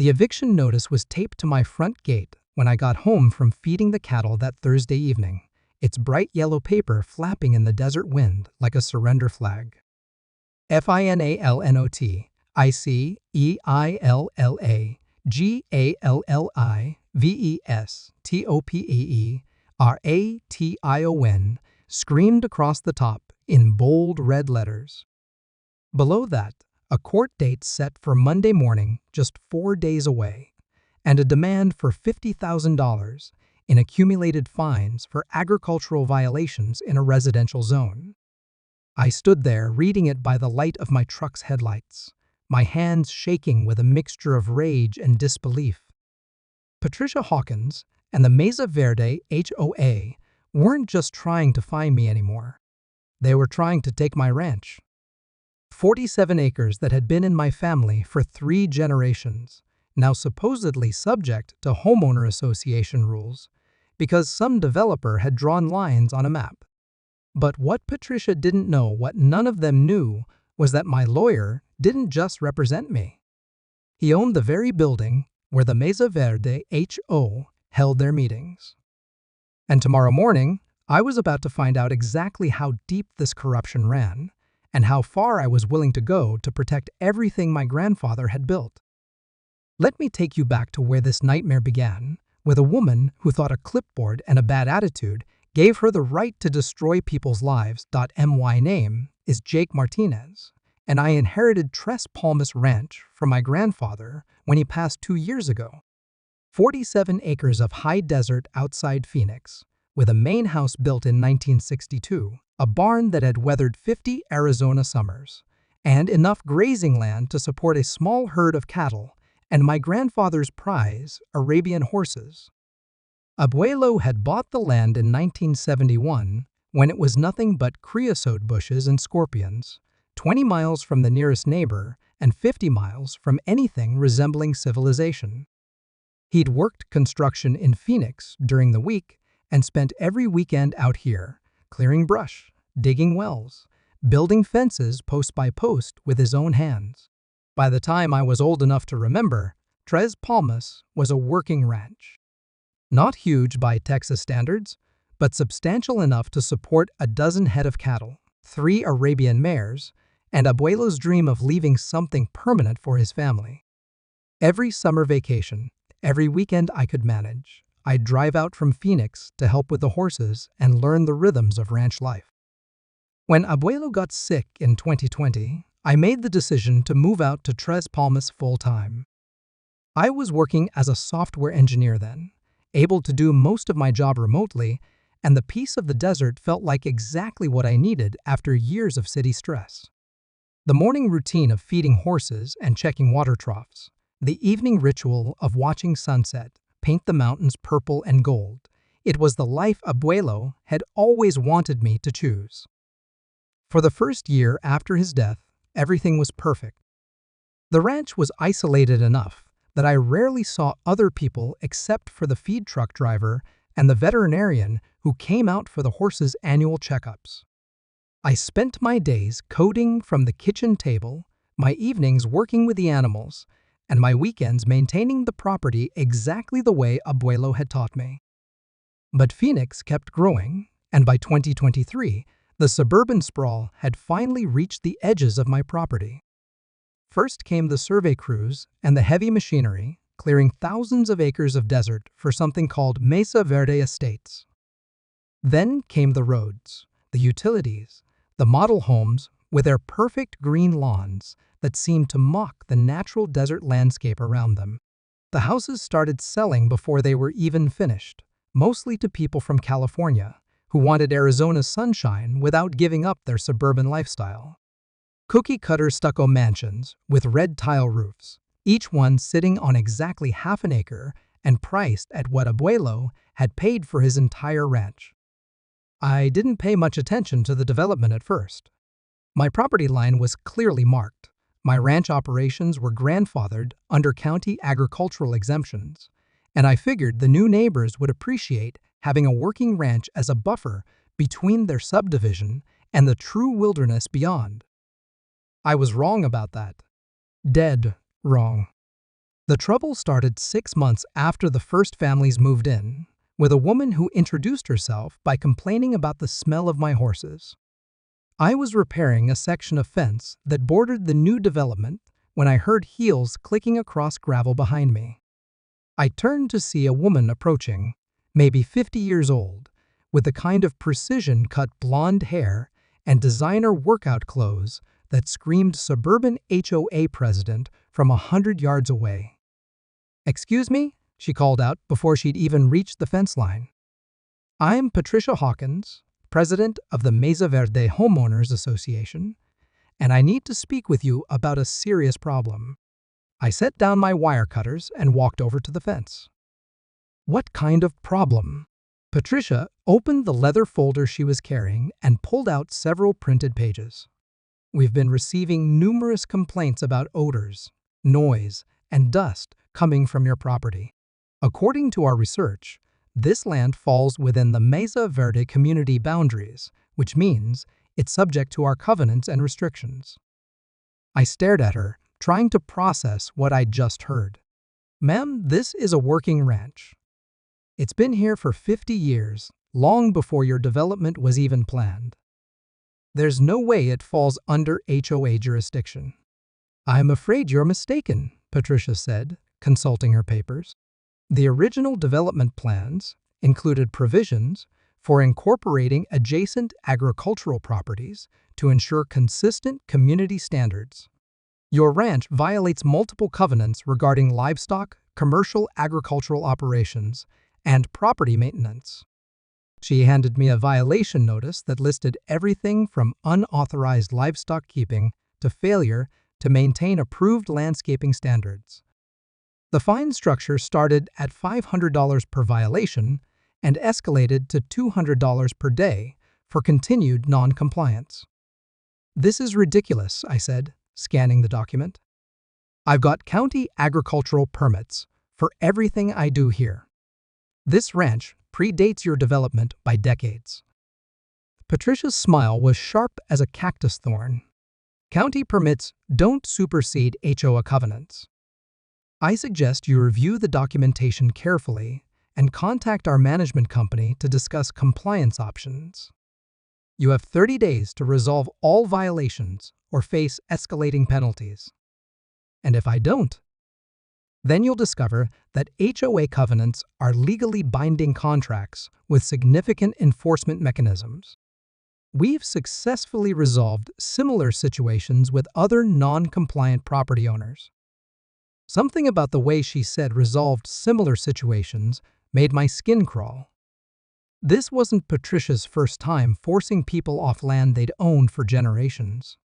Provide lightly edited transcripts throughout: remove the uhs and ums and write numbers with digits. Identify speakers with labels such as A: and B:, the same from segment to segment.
A: The eviction notice was taped to my front gate when I got home from feeding the cattle that Thursday evening, its bright yellow paper flapping in the desert wind like a surrender flag. FINALNOT, ICEILLA, GALLIVESTOPEE, RATION, screamed across the top in bold red letters. Below that, a court date set for Monday morning, just 4 days away, and a demand for $50,000 in accumulated fines for agricultural violations in a residential zone. I stood there reading it by the light of my truck's headlights, my hands shaking with a mixture of rage and disbelief. Patricia Hawkins and the Mesa Verde HOA weren't just trying to fine me anymore. They were trying to take my ranch. 47 acres that had been in my family for 3 generations, now supposedly subject to homeowner association rules, because some developer had drawn lines on a map. But what Patricia didn't know, what none of them knew, was that my lawyer didn't just represent me. He owned the very building where the Mesa Verde HO held their meetings. And tomorrow morning, I was about to find out exactly how deep this corruption ran, and how far I was willing to go to protect everything my grandfather had built. Let me take you back to where this nightmare began, with a woman who thought a clipboard and a bad attitude gave her the right to destroy people's lives. My name is Jake Martinez, and I inherited Tres Palmas Ranch from my grandfather when he passed 2 years ago. 47 acres of high desert outside Phoenix, with a main house built in 1962, a barn that had weathered 50 Arizona summers, and enough grazing land to support a small herd of cattle and my grandfather's prize, Arabian horses. Abuelo had bought the land in 1971 when it was nothing but creosote bushes and scorpions, 20 miles from the nearest neighbor and 50 miles from anything resembling civilization. He'd worked construction in Phoenix during the week and spent every weekend out here, clearing brush, digging wells, building fences post by post with his own hands. By the time I was old enough to remember, Tres Palmas was a working ranch. Not huge by Texas standards, but substantial enough to support a dozen head of cattle, 3 Arabian mares, and Abuelo's dream of leaving something permanent for his family. Every summer vacation, every weekend I could manage, I'd drive out from Phoenix to help with the horses and learn the rhythms of ranch life. When Abuelo got sick in 2020, I made the decision to move out to Tres Palmas full-time. I was working as a software engineer then, able to do most of my job remotely, and the peace of the desert felt like exactly what I needed after years of city stress. The morning routine of feeding horses and checking water troughs, the evening ritual of watching sunset paint the mountains purple and gold, it was the life Abuelo had always wanted me to choose. For the first year after his death, everything was perfect. The ranch was isolated enough that I rarely saw other people except for the feed truck driver and the veterinarian who came out for the horses' annual checkups. I spent my days coding from the kitchen table, my evenings working with the animals, and my weekends maintaining the property exactly the way Abuelo had taught me. But Phoenix kept growing, and by 2023, the suburban sprawl had finally reached the edges of my property. First came the survey crews and the heavy machinery, clearing thousands of acres of desert for something called Mesa Verde Estates. Then came the roads, the utilities, the model homes with their perfect green lawns that seemed to mock the natural desert landscape around them. The houses started selling before they were even finished, mostly to people from California who wanted Arizona's sunshine without giving up their suburban lifestyle. Cookie-cutter stucco mansions with red tile roofs, each one sitting on exactly half an acre and priced at what Abuelo had paid for his entire ranch. I didn't pay much attention to the development at first. My property line was clearly marked. My ranch operations were grandfathered under county agricultural exemptions, and I figured the new neighbors would appreciate having a working ranch as a buffer between their subdivision and the true wilderness beyond. I was wrong about that. Dead wrong. The trouble started 6 months after the first families moved in, with a woman who introduced herself by complaining about the smell of my horses. I was repairing a section of fence that bordered the new development when I heard heels clicking across gravel behind me. I turned to see a woman approaching, maybe 50 years old, with the kind of precision-cut blonde hair and designer workout clothes that screamed suburban HOA president from 100 yards away. "Excuse me?" she called out before she'd even reached the fence line. "I'm Patricia Hawkins, president of the Mesa Verde Homeowners Association, and I need to speak with you about a serious problem." I set down my wire cutters and walked over to the fence. "What kind of problem?" Patricia opened the leather folder she was carrying and pulled out several printed pages. "We've been receiving numerous complaints about odors, noise, and dust coming from your property. According to our research, this land falls within the Mesa Verde community boundaries, which means it's subject to our covenants and restrictions." I stared at her, trying to process what I'd just heard. "Ma'am, this is a working ranch. It's been here for 50 years, long before your development was even planned. There's no way it falls under HOA jurisdiction." "I'm afraid you're mistaken," Patricia said, consulting her papers. "The original development plans included provisions for incorporating adjacent agricultural properties to ensure consistent community standards. Your ranch violates multiple covenants regarding livestock, commercial agricultural operations, and property maintenance." She handed me a violation notice that listed everything from unauthorized livestock keeping to failure to maintain approved landscaping standards. The fine structure started at $500 per violation and escalated to $200 per day for continued non-compliance. "This is ridiculous," I said, scanning the document. "I've got county agricultural permits for everything I do here. This ranch predates your development by decades." Patricia's smile was sharp as a cactus thorn. "County permits don't supersede HOA covenants. I suggest you review the documentation carefully and contact our management company to discuss compliance options. You have 30 days to resolve all violations or face escalating penalties. And if I don't, then you'll discover that HOA covenants are legally binding contracts with significant enforcement mechanisms. We've successfully resolved similar situations with other non-compliant property owners." Something about the way she said resolved similar situations made my skin crawl. This wasn't Patricia's first time forcing people off land they'd owned for generations.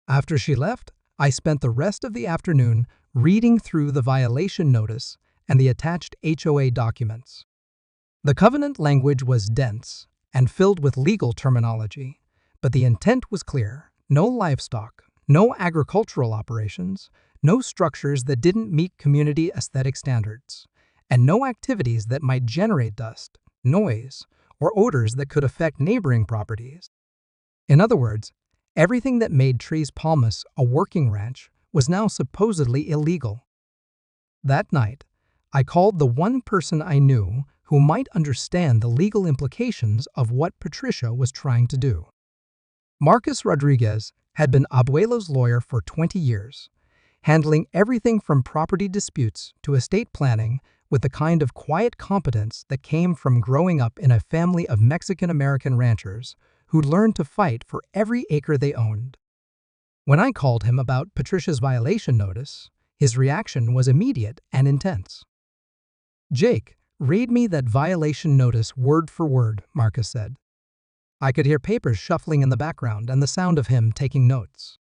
A: After she left, I spent the rest of the afternoon reading through the violation notice and the attached HOA documents. The covenant language was dense and filled with legal terminology, but the intent was clear: no livestock, no agricultural operations, no structures that didn't meet community aesthetic standards, and no activities that might generate dust, noise, or odors that could affect neighboring properties. In other words, everything that made Tres Palmas a working ranch was now supposedly illegal. That night, I called the one person I knew who might understand the legal implications of what Patricia was trying to do. Marcus Rodriguez had been Abuelo's lawyer for 20 years, handling everything from property disputes to estate planning with the kind of quiet competence that came from growing up in a family of Mexican-American ranchers who learned to fight for every acre they owned. When I called him about Patricia's violation notice, his reaction was immediate and intense. "Jake, read me that violation notice word for word," Marcus said. I could hear papers shuffling in the background and the sound of him taking notes.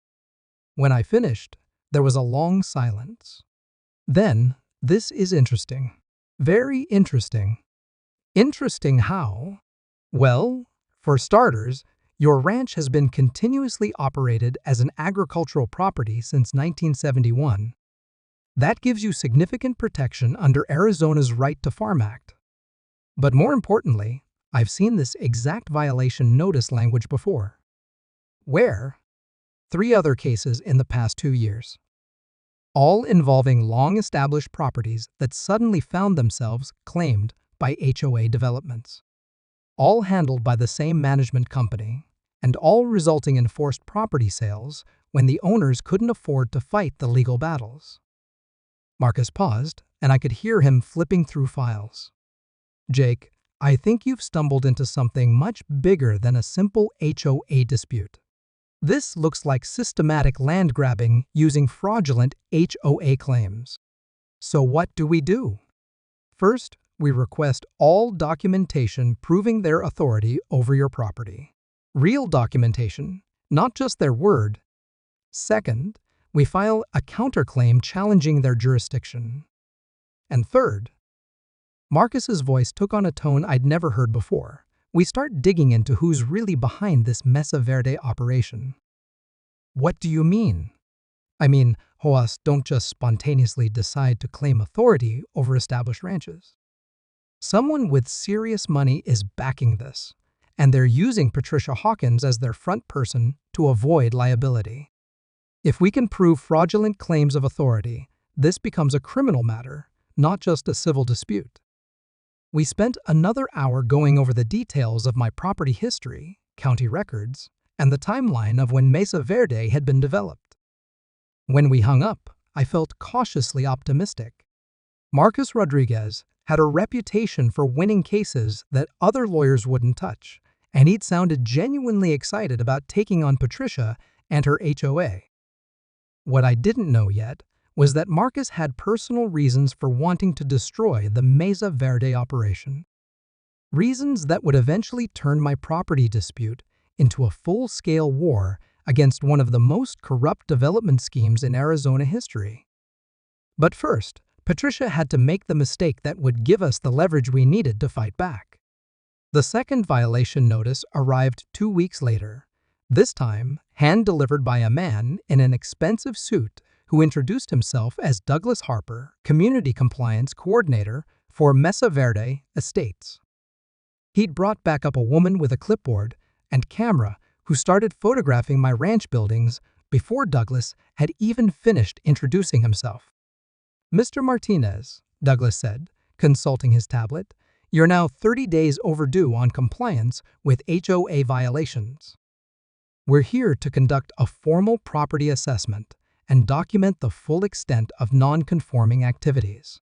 A: When I finished, there was a long silence. Then, "This is interesting. Very interesting." "Interesting how?" "Well, for starters, your ranch has been continuously operated as an agricultural property since 1971. That gives you significant protection under Arizona's Right to Farm Act. But more importantly, I've seen this exact violation notice language before." "Where?" "3 other cases in the past 2 years." all involving long-established properties that suddenly found themselves claimed by HOA developments, all handled by the same management company, and all resulting in forced property sales when the owners couldn't afford to fight the legal battles. Marcus paused, and I could hear him flipping through files. "Jake, I think you've stumbled into something much bigger than a simple HOA dispute. This looks like systematic land grabbing using fraudulent HOA claims. So what do we do? First, we request all documentation proving their authority over your property. Real documentation, not just their word. Second, we file a counterclaim challenging their jurisdiction. And third," Marcus's voice took on a tone I'd never heard before, "we start digging into who's really behind this Mesa Verde operation." "What do you mean?" "I mean, HOAs don't just spontaneously decide to claim authority over established ranches. Someone with serious money is backing this, and they're using Patricia Hawkins as their front person to avoid liability. If we can prove fraudulent claims of authority, this becomes a criminal matter, not just a civil dispute." We spent another hour going over the details of my property history, county records, and the timeline of when Mesa Verde had been developed. When we hung up, I felt cautiously optimistic. Marcus Rodriguez had a reputation for winning cases that other lawyers wouldn't touch, and he'd sounded genuinely excited about taking on Patricia and her HOA. What I didn't know yet was that Marcus had personal reasons for wanting to destroy the Mesa Verde operation. Reasons that would eventually turn my property dispute into a full-scale war against one of the most corrupt development schemes in Arizona history. But first, Patricia had to make the mistake that would give us the leverage we needed to fight back. The second violation notice arrived 2 weeks later, this time hand-delivered by a man in an expensive suit who introduced himself as Douglas Harper, Community Compliance Coordinator for Mesa Verde Estates. He'd brought back up a woman with a clipboard and camera who started photographing my ranch buildings before Douglas had even finished introducing himself. "Mr. Martinez," Douglas said, consulting his tablet, "you're now 30 days overdue on compliance with HOA violations. We're here to conduct a formal property assessment and document the full extent of non-conforming activities."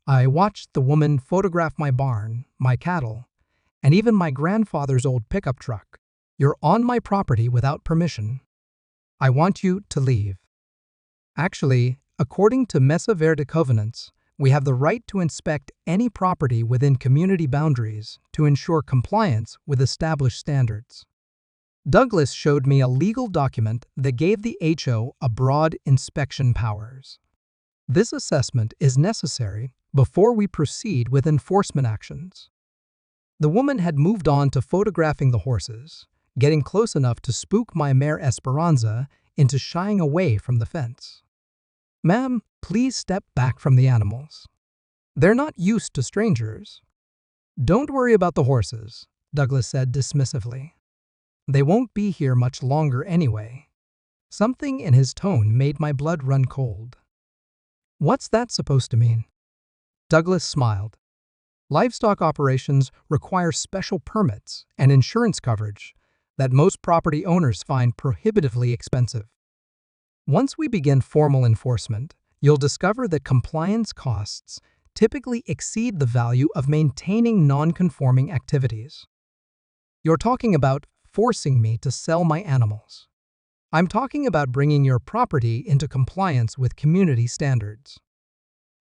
A: I watched the woman photograph my barn, my cattle, and even my grandfather's old pickup truck. "You're on my property without permission. I want you to leave." Actually, according to Mesa Verde covenants, we have the right to inspect any property within community boundaries to ensure compliance with established standards. Douglas showed me a legal document that gave the HO a broad inspection powers. This assessment is necessary before we proceed with enforcement actions. The woman had moved on to photographing the horses, getting close enough to spook my mare Esperanza into shying away from the fence. "Ma'am, please step back from the animals. They're not used to strangers." "Don't worry about the horses," Douglas said dismissively. "They won't be here much longer anyway." Something in his tone made my blood run cold. "What's that supposed to mean?" Douglas smiled. "Livestock operations require special permits and insurance coverage that most property owners find prohibitively expensive. Once we begin formal enforcement, you'll discover that compliance costs typically exceed the value of maintaining non-conforming activities. You're talking about forcing me to sell my animals. I'm talking about bringing your property into compliance with community standards.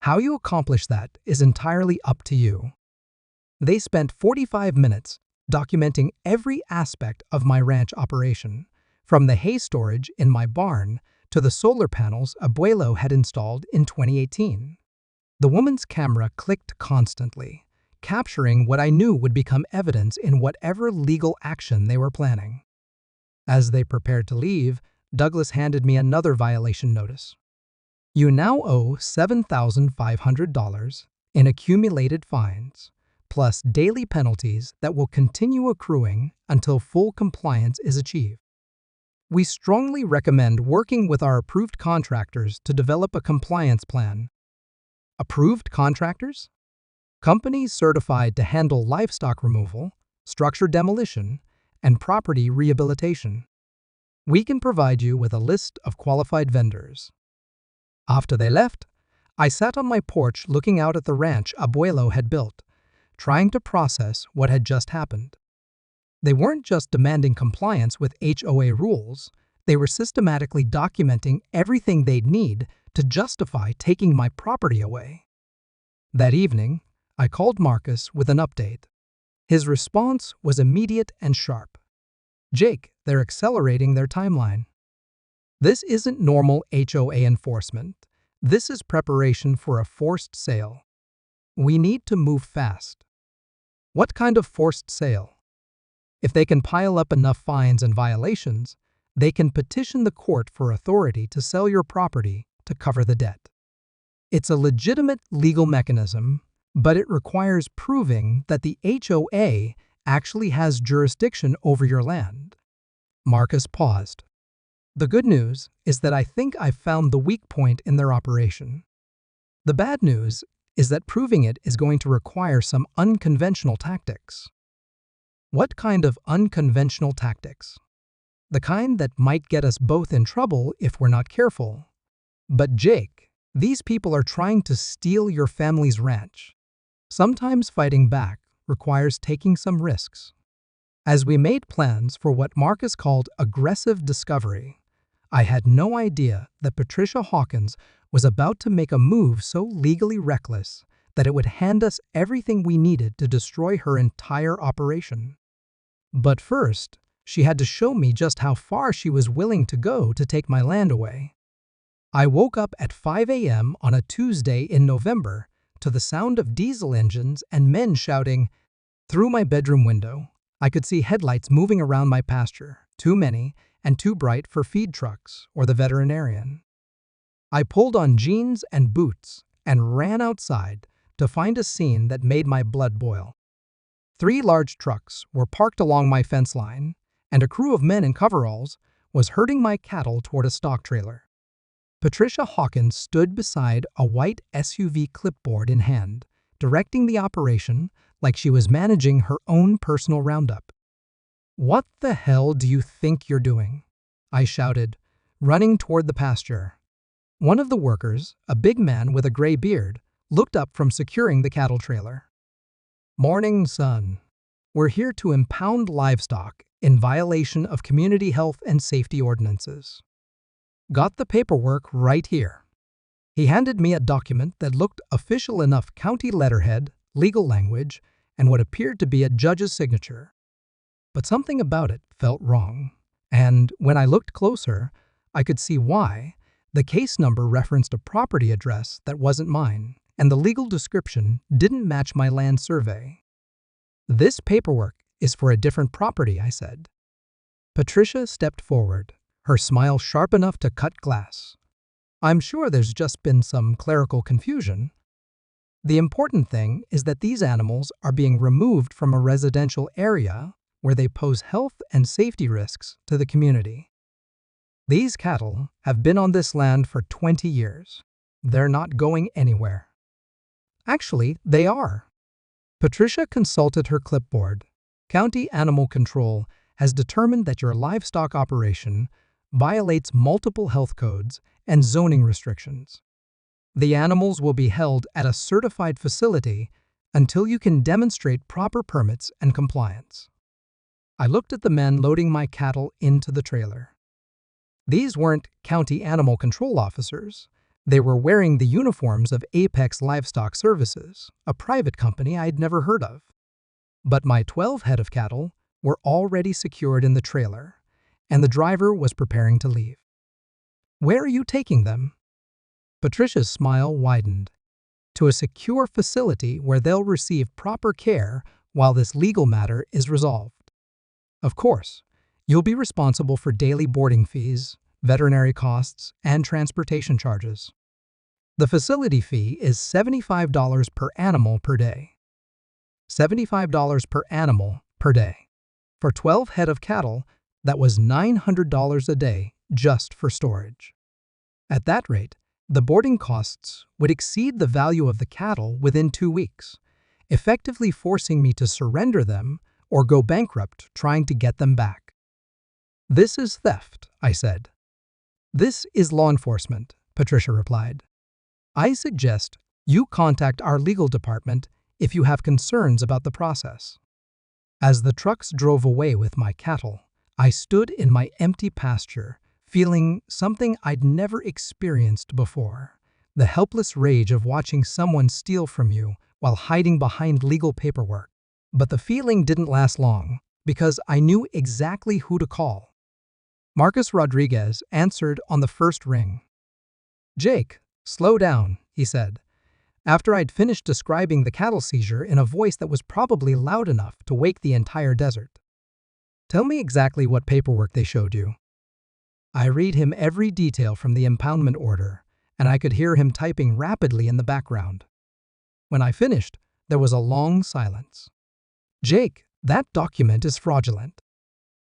A: How you accomplish that is entirely up to you." They spent 45 minutes documenting every aspect of my ranch operation, from the hay storage in my barn to the solar panels Abuelo had installed in 2018. The woman's camera clicked constantly, capturing what I knew would become evidence in whatever legal action they were planning. As they prepared to leave, Douglas handed me another violation notice. "You now owe $7,500 in accumulated fines, plus daily penalties that will continue accruing until full compliance is achieved." We strongly recommend working with our approved contractors to develop a compliance plan. Approved contractors? Companies certified to handle livestock removal, structure demolition, and property rehabilitation. We can provide you with a list of qualified vendors. After they left, I sat on my porch looking out at the ranch Abuelo had built, trying to process what had just happened. They weren't just demanding compliance with HOA rules, they were systematically documenting everything they'd need to justify taking my property away. That evening, I called Marcus with an update. His response was immediate and sharp. "Jake, they're accelerating their timeline. This isn't normal HOA enforcement. This is preparation for a forced sale. We need to move fast." What kind of forced sale? If they can pile up enough fines and violations, they can petition the court for authority to sell your property to cover the debt. It's a legitimate legal mechanism, but it requires proving that the HOA actually has jurisdiction over your land. Marcus paused. The good news is that I think I've found the weak point in their operation. The bad news is that proving it is going to require some unconventional tactics. What kind of unconventional tactics? The kind that might get us both in trouble if we're not careful. But Jake, these people are trying to steal your family's ranch. Sometimes fighting back requires taking some risks. As we made plans for what Marcus called aggressive discovery, I had no idea that Patricia Hawkins was about to make a move so legally reckless that it would hand us everything we needed to destroy her entire operation. But first, she had to show me just how far she was willing to go to take my land away. I woke up at 5 a.m. on a Tuesday in November to the sound of diesel engines and men shouting. Through my bedroom window, I could see headlights moving around my pasture, too many and too bright for feed trucks or the veterinarian. I pulled on jeans and boots and ran outside to find a scene that made my blood boil. 3 large trucks were parked along my fence line, and a crew of men in coveralls was herding my cattle toward a stock trailer. Patricia Hawkins stood beside a white SUV clipboard in hand, directing the operation like she was managing her own personal roundup. "What the hell do you think you're doing?" I shouted, running toward the pasture. One of the workers, a big man with a gray beard, looked up from securing the cattle trailer. "Morning, son. We're here to impound livestock in violation of community health and safety ordinances. Got the paperwork right here." He handed me a document that looked official enough: county letterhead, legal language, and what appeared to be a judge's signature. But something about it felt wrong, and when I looked closer, I could see why. The case number referenced a property address that wasn't mine, and the legal description didn't match my land survey. "This paperwork is for a different property," I said. Patricia stepped forward, her smile sharp enough to cut glass. "I'm sure there's just been some clerical confusion. The important thing is that these animals are being removed from a residential area where they pose health and safety risks to the community. These cattle have been on this land for 20 years. They're not going anywhere." Actually, they are. Patricia consulted her clipboard. County Animal Control has determined that your livestock operation violates multiple health codes and zoning restrictions. The animals will be held at a certified facility until you can demonstrate proper permits and compliance. I looked at the men loading my cattle into the trailer. These weren't county animal control officers. They were wearing the uniforms of Apex Livestock Services, a private company I'd never heard of. But my 12 head of cattle were already secured in the trailer, and the driver was preparing to leave. "Where are you taking them?" Patricia's smile widened. "To a secure facility where they'll receive proper care while this legal matter is resolved. Of course, you'll be responsible for daily boarding fees, veterinary costs, and transportation charges. The facility fee is $75 per animal per day. $75 per animal per day. For 12 head of cattle, That was $900 a day just for storage. At that rate, the boarding costs would exceed the value of the cattle within 2 weeks, effectively forcing me to surrender them or go bankrupt trying to get them back. "This is theft," I said. "This is law enforcement," Patricia replied. "I suggest you contact our legal department if you have concerns about the process." As the trucks drove away with my cattle, I stood in my empty pasture, feeling something I'd never experienced before: the helpless rage of watching someone steal from you while hiding behind legal paperwork. But the feeling didn't last long, because I knew exactly who to call. Marcus Rodriguez answered on the first ring. "Jake, slow down," he said, after I'd finished describing the cattle seizure in a voice that was probably loud enough to wake the entire desert. "Tell me exactly what paperwork they showed you." I read him every detail from the impoundment order, and I could hear him typing rapidly in the background. When I finished, there was a long silence. "Jake, that document is fraudulent.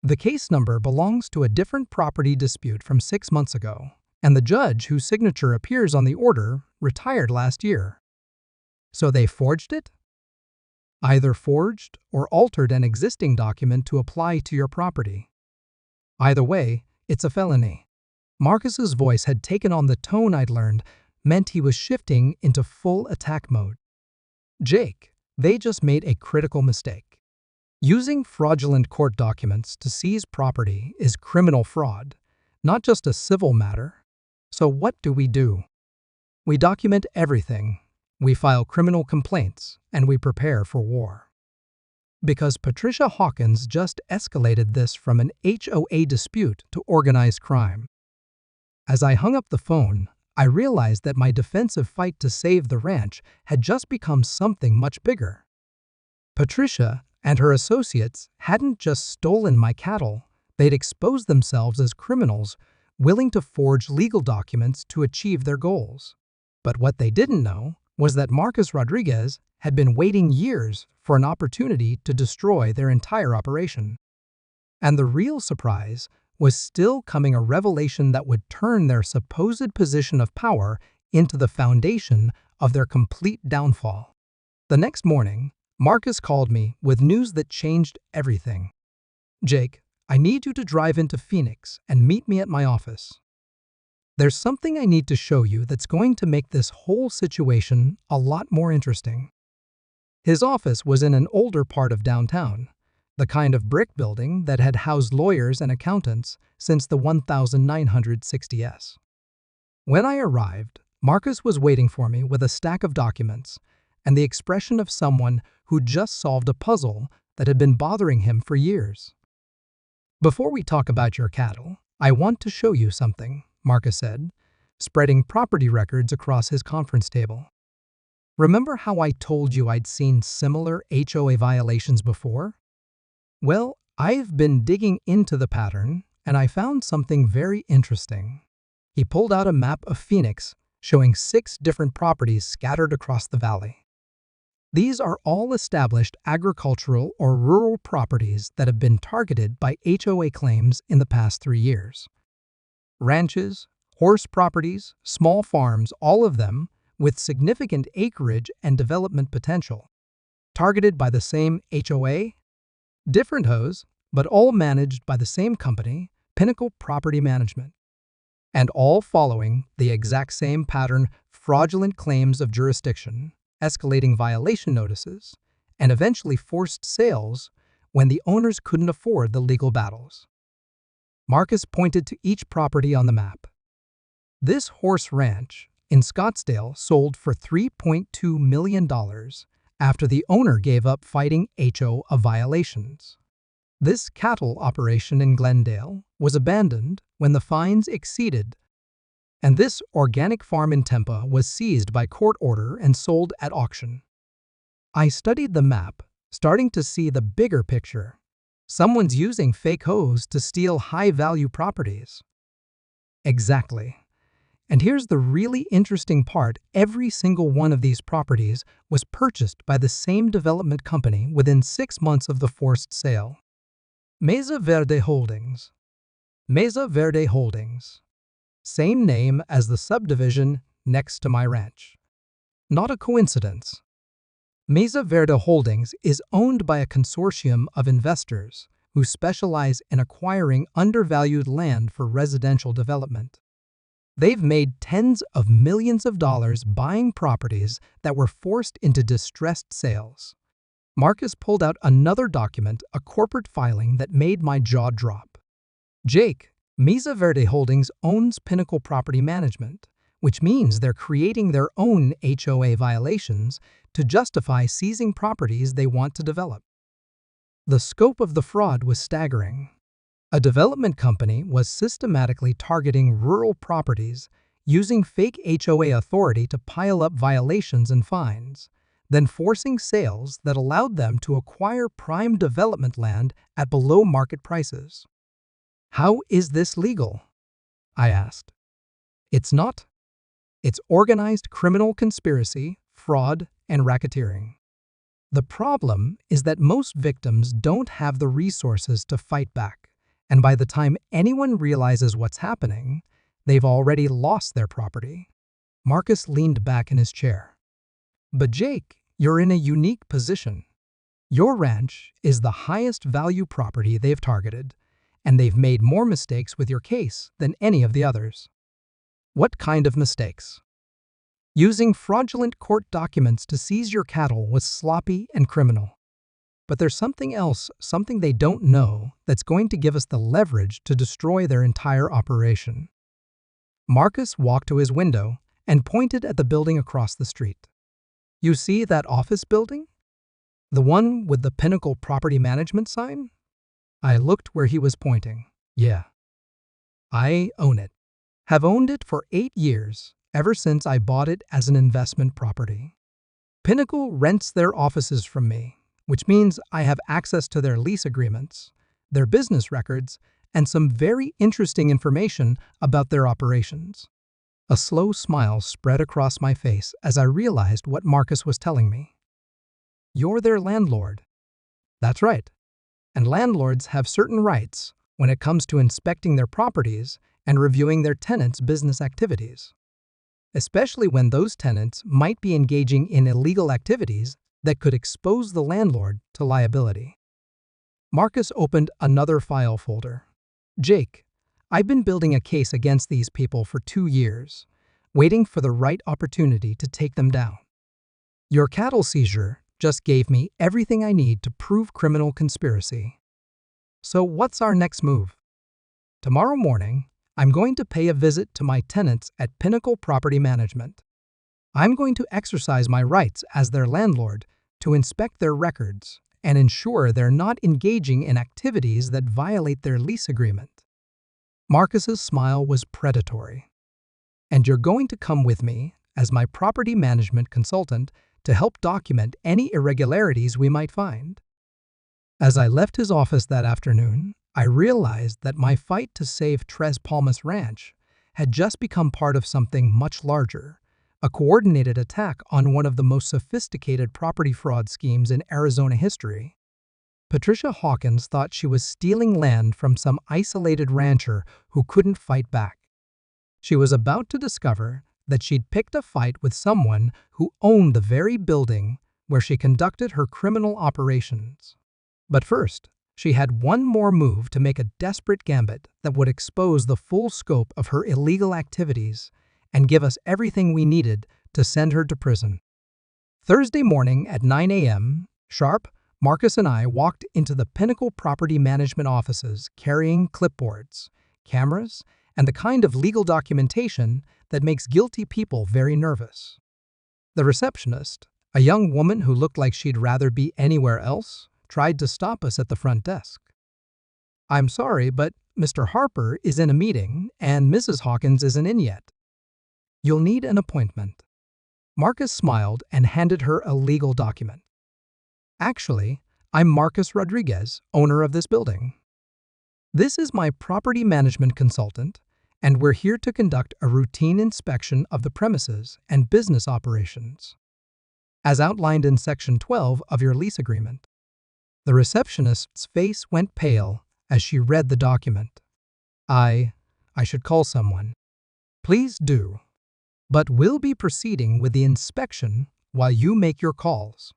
A: The case number belongs to a different property dispute from 6 months ago, and the judge whose signature appears on the order retired last year. So they forged it? Either forged or altered an existing document to apply to your property. Either way, it's a felony." Marcus's voice had taken on the tone I'd learned meant he was shifting into full attack mode. "Jake, they just made a critical mistake. Using fraudulent court documents to seize property is criminal fraud, not just a civil matter. So what do? We document everything. We file criminal complaints, and we prepare for war." Because Patricia Hawkins just escalated this from an HOA dispute to organized crime. As I hung up the phone, I realized that my defensive fight to save the ranch had just become something much bigger. Patricia and her associates hadn't just stolen my cattle, they'd exposed themselves as criminals willing to forge legal documents to achieve their goals. But what they didn't know was that Marcus Rodriguez had been waiting years for an opportunity to destroy their entire operation. And the real surprise was still coming: a revelation that would turn their supposed position of power into the foundation of their complete downfall. The next morning, Marcus called me with news that changed everything. "Jake, I need you to drive into Phoenix and meet me at my office. There's something I need to show you that's going to make this whole situation a lot more interesting." His office was in an older part of downtown, the kind of brick building that had housed lawyers and accountants since the 1960s. When I arrived, Marcus was waiting for me with a stack of documents and the expression of someone who just solved a puzzle that had been bothering him for years. "Before we talk about your cattle, I want to show you something," Marcus said, spreading property records across his conference table. "Remember how I told you I'd seen similar HOA violations before? Well, I've been digging into the pattern, and I found something very interesting." He pulled out a map of Phoenix showing 6 different properties scattered across the valley. These are all established agricultural or rural properties that have been targeted by HOA claims in the past 3 years. Ranches, horse properties, small farms, all of them with significant acreage and development potential. Targeted by the same HOA? Different HOAs, but all managed by the same company, Pinnacle Property Management. And all following the exact same pattern: fraudulent claims of jurisdiction, escalating violation notices, and eventually forced sales when the owners couldn't afford the legal battles. Marcus pointed to each property on the map. This horse ranch in Scottsdale sold for $3.2 million after the owner gave up fighting HOA violations. This cattle operation in Glendale was abandoned when the fines exceeded, and this organic farm in Tampa was seized by court order and sold at auction. I studied the map, starting to see the bigger picture. Someone's using fake HOAs to steal high-value properties. Exactly. And here's the really interesting part: every single one of these properties was purchased by the same development company within 6 months of the forced sale. Mesa Verde Holdings. Mesa Verde Holdings. Same name as the subdivision next to my ranch. Not a coincidence. Mesa Verde Holdings is owned by a consortium of investors who specialize in acquiring undervalued land for residential development. They've made tens of millions of dollars buying properties that were forced into distressed sales. Marcus pulled out another document, a corporate filing that made my jaw drop. Jake, Mesa Verde Holdings owns Pinnacle Property Management, which means they're creating their own HOA violations to justify seizing properties they want to develop. The scope of the fraud was staggering. A development company was systematically targeting rural properties using fake HOA authority to pile up violations and fines, then forcing sales that allowed them to acquire prime development land at below-market prices. How is this legal? I asked. It's not. It's organized criminal conspiracy, fraud, and racketeering. The problem is that most victims don't have the resources to fight back, and by the time anyone realizes what's happening, they've already lost their property. Marcus leaned back in his chair. But Jake, you're in a unique position. Your ranch is the highest value property they've targeted, and they've made more mistakes with your case than any of the others. What kind of mistakes? Using fraudulent court documents to seize your cattle was sloppy and criminal. But there's something else, something they don't know, that's going to give us the leverage to destroy their entire operation. Marcus walked to his window and pointed at the building across the street. You see that office building? The one with the Pinnacle Property Management sign? I looked where he was pointing. Yeah. I own it. Have owned it for 8 years, ever since I bought it as an investment property. Pinnacle rents their offices from me, which means I have access to their lease agreements, their business records, and some very interesting information about their operations. A slow smile spread across my face as I realized what Marcus was telling me. You're their landlord. That's right. And landlords have certain rights when it comes to inspecting their properties and reviewing their tenants' business activities, especially when those tenants might be engaging in illegal activities that could expose the landlord to liability. Marcus opened another file folder. Jake, I've been building a case against these people for 2 years, waiting for the right opportunity to take them down. Your cattle seizure just gave me everything I need to prove criminal conspiracy. So what's our next move? Tomorrow morning, I'm going to pay a visit to my tenants at Pinnacle Property Management. I'm going to exercise my rights as their landlord to inspect their records and ensure they're not engaging in activities that violate their lease agreement. Marcus's smile was predatory. And you're going to come with me as my property management consultant to help document any irregularities we might find. As I left his office that afternoon, I realized that my fight to save Tres Palmas Ranch had just become part of something much larger, a coordinated attack on one of the most sophisticated property fraud schemes in Arizona history. Patricia Hawkins thought she was stealing land from some isolated rancher who couldn't fight back. She was about to discover that she'd picked a fight with someone who owned the very building where she conducted her criminal operations. But first, she had one more move to make a desperate gambit that would expose the full scope of her illegal activities and give us everything we needed to send her to prison. Thursday morning at 9 a.m. sharp, Marcus and I walked into the Pinnacle Property Management offices carrying clipboards, cameras, and the kind of legal documentation that makes guilty people very nervous. The receptionist, a young woman who looked like she'd rather be anywhere else, tried to stop us at the front desk. I'm sorry, but Mr. Harper is in a meeting and Mrs. Hawkins isn't in yet. You'll need an appointment. Marcus smiled and handed her a legal document. Actually, I'm Marcus Rodriguez, owner of this building. This is my property management consultant, and we're here to conduct a routine inspection of the premises and business operations, as outlined in Section 12 of your lease agreement. The receptionist's face went pale as she read the document. I should call someone. Please do. But we'll be proceeding with the inspection while you make your calls.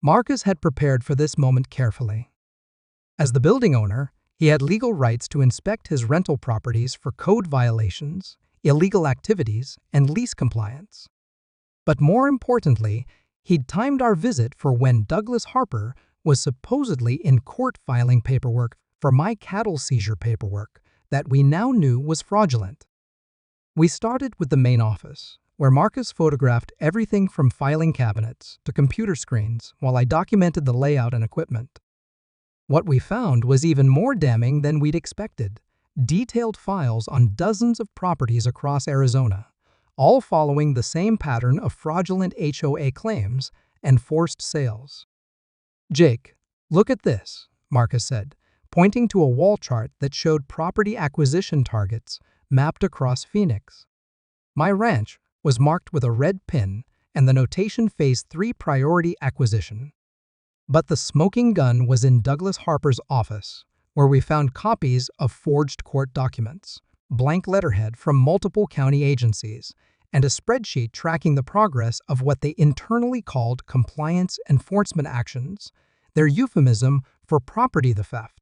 A: Marcus had prepared for this moment carefully. As the building owner, he had legal rights to inspect his rental properties for code violations, illegal activities, and lease compliance. But more importantly, he'd timed our visit for when Douglas Harper was supposedly in court filing paperwork for my cattle seizure paperwork that we now knew was fraudulent. We started with the main office, where Marcus photographed everything from filing cabinets to computer screens while I documented the layout and equipment. What we found was even more damning than we'd expected: detailed files on dozens of properties across Arizona, all following the same pattern of fraudulent HOA claims and forced sales. "Jake, look at this," Marcus said, pointing to a wall chart that showed property acquisition targets mapped across Phoenix. My ranch was marked with a red pin and the notation Phase 3 Priority Acquisition. But the smoking gun was in Douglas Harper's office, where we found copies of forged court documents, blank letterhead from multiple county agencies, and a spreadsheet tracking the progress of what they internally called compliance enforcement actions, their euphemism for property theft.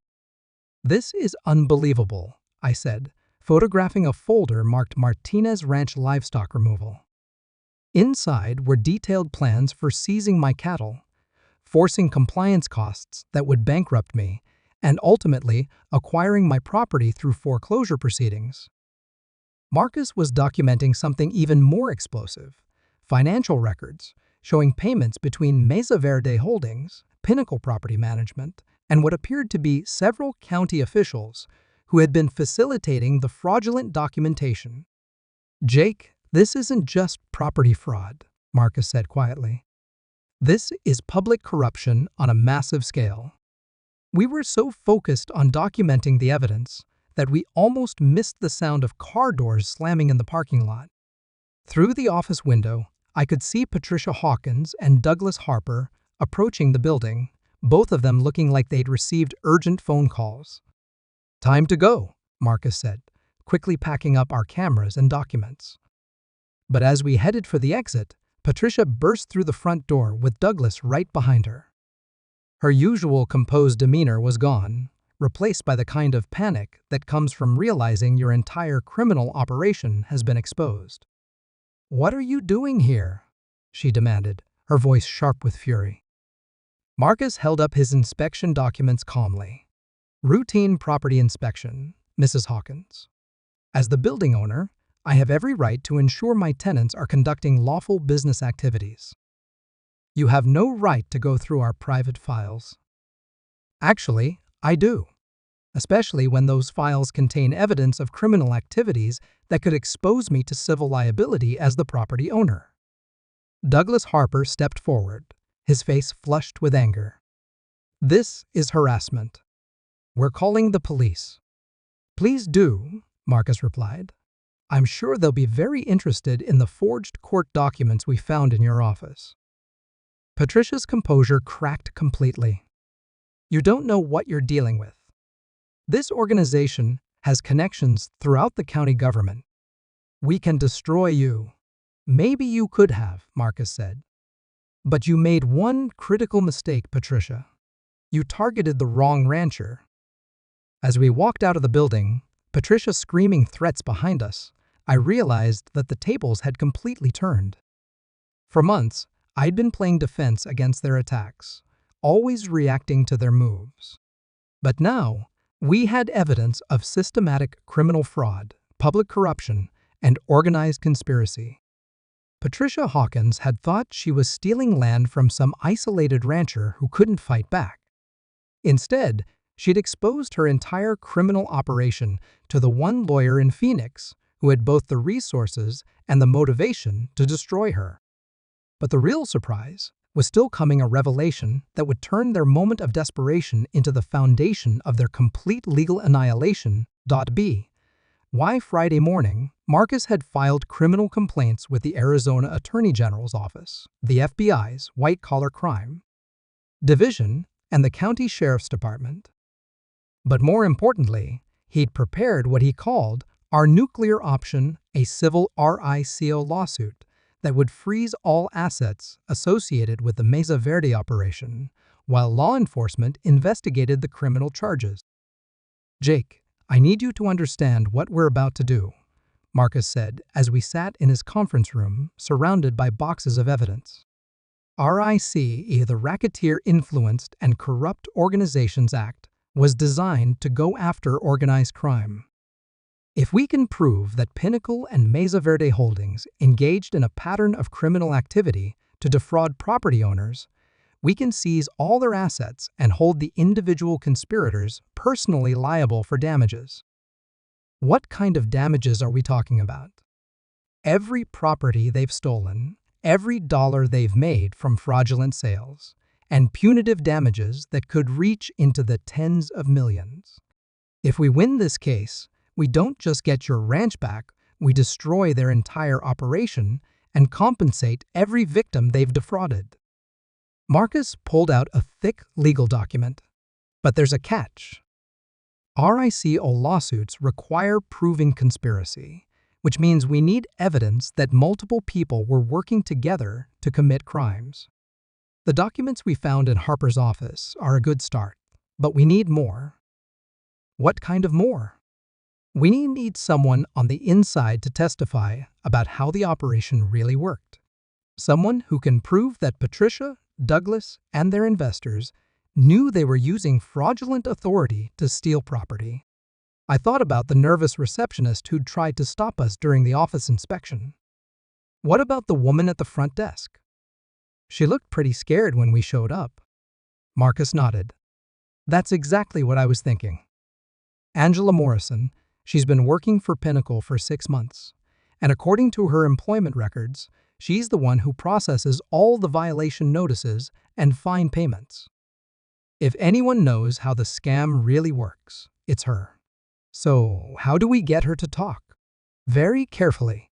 A: "This is unbelievable," I said, photographing a folder marked Martinez Ranch Livestock Removal. Inside were detailed plans for seizing my cattle, forcing compliance costs that would bankrupt me, and ultimately acquiring my property through foreclosure proceedings. Marcus was documenting something even more explosive: financial records showing payments between Mesa Verde Holdings, Pinnacle Property Management, and what appeared to be several county officials who had been facilitating the fraudulent documentation. "Jake, this isn't just property fraud," Marcus said quietly. "This is public corruption on a massive scale." We were so focused on documenting the evidence that we almost missed the sound of car doors slamming in the parking lot. Through the office window, I could see Patricia Hawkins and Douglas Harper approaching the building, both of them looking like they'd received urgent phone calls. "Time to go," Marcus said, quickly packing up our cameras and documents. But as we headed for the exit, Patricia burst through the front door with Douglas right behind her. Her usual composed demeanor was gone, replaced by the kind of panic that comes from realizing your entire criminal operation has been exposed. "What are you doing here?" she demanded, her voice sharp with fury. Marcus held up his inspection documents calmly. "Routine property inspection, Mrs. Hawkins. As the building owner, I have every right to ensure my tenants are conducting lawful business activities. You have no right to go through our private files." "Actually, I do, especially when those files contain evidence of criminal activities that could expose me to civil liability as the property owner." Douglas Harper stepped forward, his face flushed with anger. "This is harassment. We're calling the police." "Please do," Marcus replied. "I'm sure they'll be very interested in the forged court documents we found in your office." Patricia's composure cracked completely. "You don't know what you're dealing with. This organization has connections throughout the county government. We can destroy you." "Maybe you could have," Marcus said. "But you made one critical mistake, Patricia. You targeted the wrong rancher." As we walked out of the building, Patricia screaming threats behind us, I realized that the tables had completely turned. For months, I'd been playing defense against their attacks, always reacting to their moves. But now, we had evidence of systematic criminal fraud, public corruption, and organized conspiracy. Patricia Hawkins had thought she was stealing land from some isolated rancher who couldn't fight back. Instead, she'd exposed her entire criminal operation to the one lawyer in Phoenix who had both the resources and the motivation to destroy her. But the real surprise was still coming: a revelation that would turn their moment of desperation into the foundation of their complete legal annihilation. Why Friday morning, Marcus had filed criminal complaints with the Arizona Attorney General's office, the FBI's white-collar crime division, and the county sheriff's department. But more importantly, he'd prepared what he called our nuclear option, a civil RICO lawsuit that would freeze all assets associated with the Mesa Verde operation, while law enforcement investigated the criminal charges. "Jake, I need you to understand what we're about to do," Marcus said as we sat in his conference room surrounded by boxes of evidence. RICE, the Racketeer Influenced and Corrupt Organizations Act, was designed to go after organized crime. If we can prove that Pinnacle and Mesa Verde Holdings engaged in a pattern of criminal activity to defraud property owners, we can seize all their assets and hold the individual conspirators personally liable for damages. What kind of damages are we talking about? Every property they've stolen, every dollar they've made from fraudulent sales, and punitive damages that could reach into the tens of millions. If we win this case, we don't just get your ranch back, we destroy their entire operation and compensate every victim they've defrauded. Marcus pulled out a thick legal document. But there's a catch. RICO lawsuits require proving conspiracy, which means we need evidence that multiple people were working together to commit crimes. The documents we found in Harper's office are a good start, but we need more. What kind of more? We need someone on the inside to testify about how the operation really worked. Someone who can prove that Patricia, Douglas, and their investors knew they were using fraudulent authority to steal property. I thought about the nervous receptionist who'd tried to stop us during the office inspection. What about the woman at the front desk? She looked pretty scared when we showed up. Marcus nodded. That's exactly what I was thinking. Angela Morrison, she's been working for Pinnacle for 6 months, and according to her employment records, she's the one who processes all the violation notices and fine payments. If anyone knows how the scam really works, it's her. So, how do we get her to talk? Very carefully.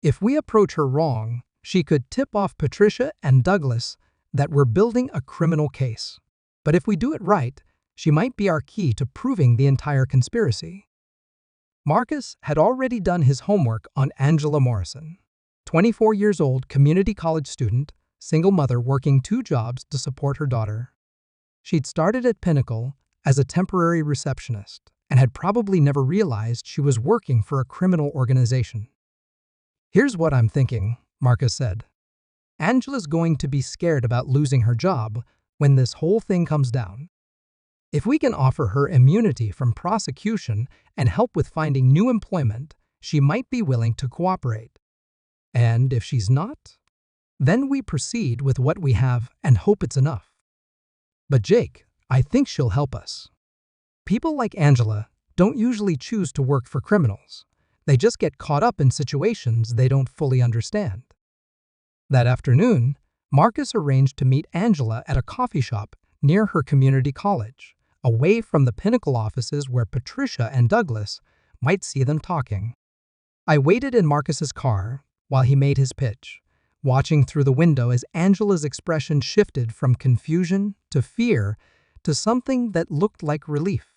A: If we approach her wrong, she could tip off Patricia and Douglas that we're building a criminal case. But if we do it right, she might be our key to proving the entire conspiracy. Marcus had already done his homework on Angela Morrison. 24 years old, community college student, single mother working 2 jobs to support her daughter. She'd started at Pinnacle as a temporary receptionist and had probably never realized she was working for a criminal organization. Here's what I'm thinking, Marcus said. Angela's going to be scared about losing her job when this whole thing comes down. If we can offer her immunity from prosecution and help with finding new employment, she might be willing to cooperate. And if she's not, then we proceed with what we have and hope it's enough. But Jake, I think she'll help us. People like Angela don't usually choose to work for criminals. They just get caught up in situations they don't fully understand. That afternoon, Marcus arranged to meet Angela at a coffee shop near her community college, away from the Pinnacle offices where Patricia and Douglas might see them talking. I waited in Marcus's car while he made his pitch, watching through the window as Angela's expression shifted from confusion to fear to something that looked like relief.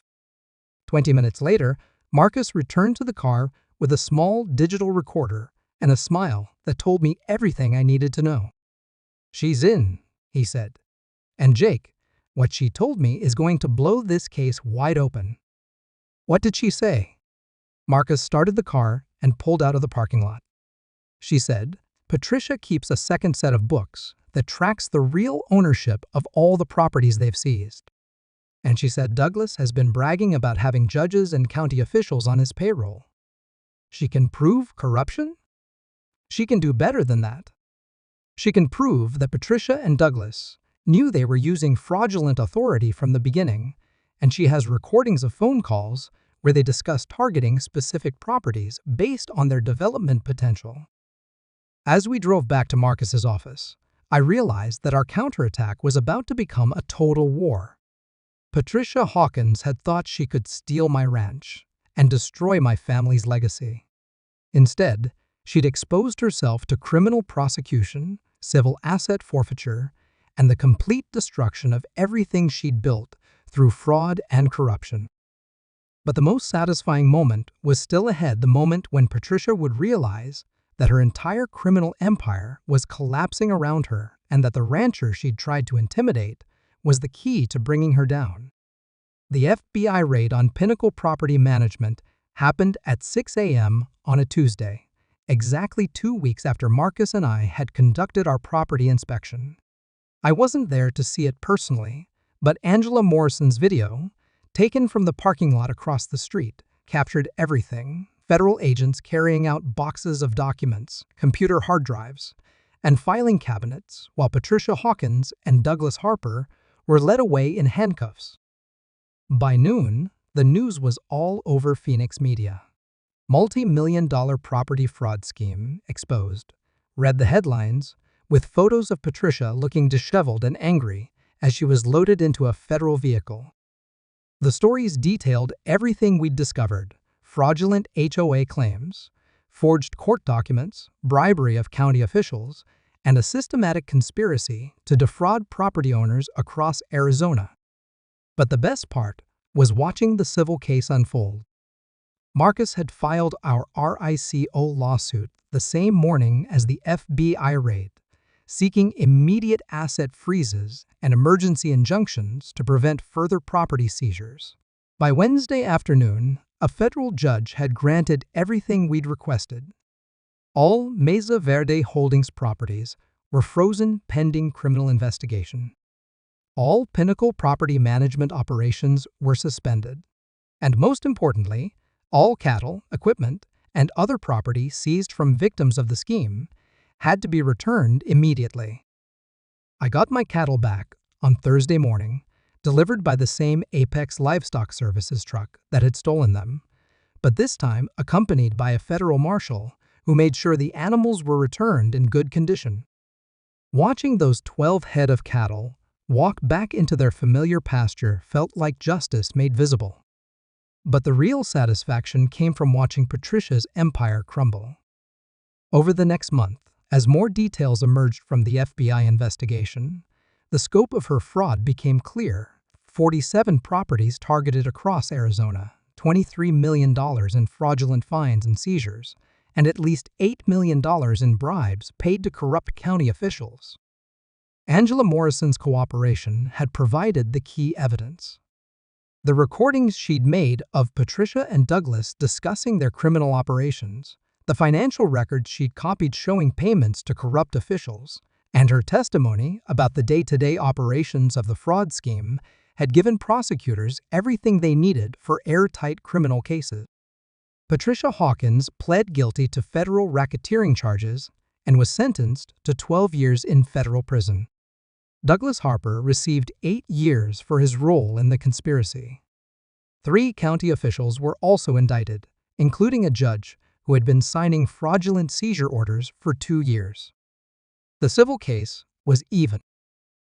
A: 20 minutes later, Marcus returned to the car with a small digital recorder and a smile that told me everything I needed to know. "She's in," he said. "And Jake, what she told me is going to blow this case wide open." "What did she say?" Marcus started the car and pulled out of the parking lot. "She said, Patricia keeps a second set of books that tracks the real ownership of all the properties they've seized. And she said Douglas has been bragging about having judges and county officials on his payroll. She can prove corruption? She can do better than that. She can prove that Patricia and Douglas knew they were using fraudulent authority from the beginning, and she has recordings of phone calls where they discuss targeting specific properties based on their development potential." As we drove back to Marcus's office, I realized that our counterattack was about to become a total war. Patricia Hawkins had thought she could steal my ranch and destroy my family's legacy. Instead, she'd exposed herself to criminal prosecution, civil asset forfeiture, and the complete destruction of everything she'd built through fraud and corruption. But the most satisfying moment was still ahead, the moment when Patricia would realize that her entire criminal empire was collapsing around her and that the rancher she'd tried to intimidate was the key to bringing her down. The FBI raid on Pinnacle Property Management happened at 6 a.m. on a Tuesday, exactly 2 weeks after Marcus and I had conducted our property inspection. I wasn't there to see it personally, but Angela Morrison's video, taken from the parking lot across the street, captured everything: federal agents carrying out boxes of documents, computer hard drives, and filing cabinets, while Patricia Hawkins and Douglas Harper were led away in handcuffs. By noon, the news was all over Phoenix media. Multi-million-dollar property fraud scheme exposed, read the headlines, with photos of Patricia looking disheveled and angry as she was loaded into a federal vehicle. The stories detailed everything we'd discovered: fraudulent HOA claims, forged court documents, bribery of county officials, and a systematic conspiracy to defraud property owners across Arizona. But the best part was watching the civil case unfold. Marcus had filed our RICO lawsuit the same morning as the FBI raid, seeking immediate asset freezes and emergency injunctions to prevent further property seizures. By Wednesday afternoon, a federal judge had granted everything we'd requested. All Mesa Verde Holdings properties were frozen pending criminal investigation. All Pinnacle Property Management operations were suspended. And most importantly, all cattle, equipment, and other property seized from victims of the scheme had to be returned immediately. I got my cattle back on Thursday morning, delivered by the same Apex Livestock Services truck that had stolen them, but this time accompanied by a federal marshal who made sure the animals were returned in good condition. Watching those 12 head of cattle walk back into their familiar pasture felt like justice made visible. But the real satisfaction came from watching Patricia's empire crumble. Over the next month, as more details emerged from the FBI investigation, the scope of her fraud became clear: 47 properties targeted across Arizona, $23 million in fraudulent fines and seizures, and at least $8 million in bribes paid to corrupt county officials. Angela Morrison's cooperation had provided the key evidence. The recordings she'd made of Patricia and Douglas discussing their criminal operations, the financial records she'd copied showing payments to corrupt officials, and her testimony about the day-to-day operations of the fraud scheme had given prosecutors everything they needed for airtight criminal cases. Patricia Hawkins pled guilty to federal racketeering charges and was sentenced to 12 years in federal prison. Douglas Harper received 8 years for his role in the conspiracy. 3 county officials were also indicted, including a judge who had been signing fraudulent seizure orders for 2 years. The civil case was even.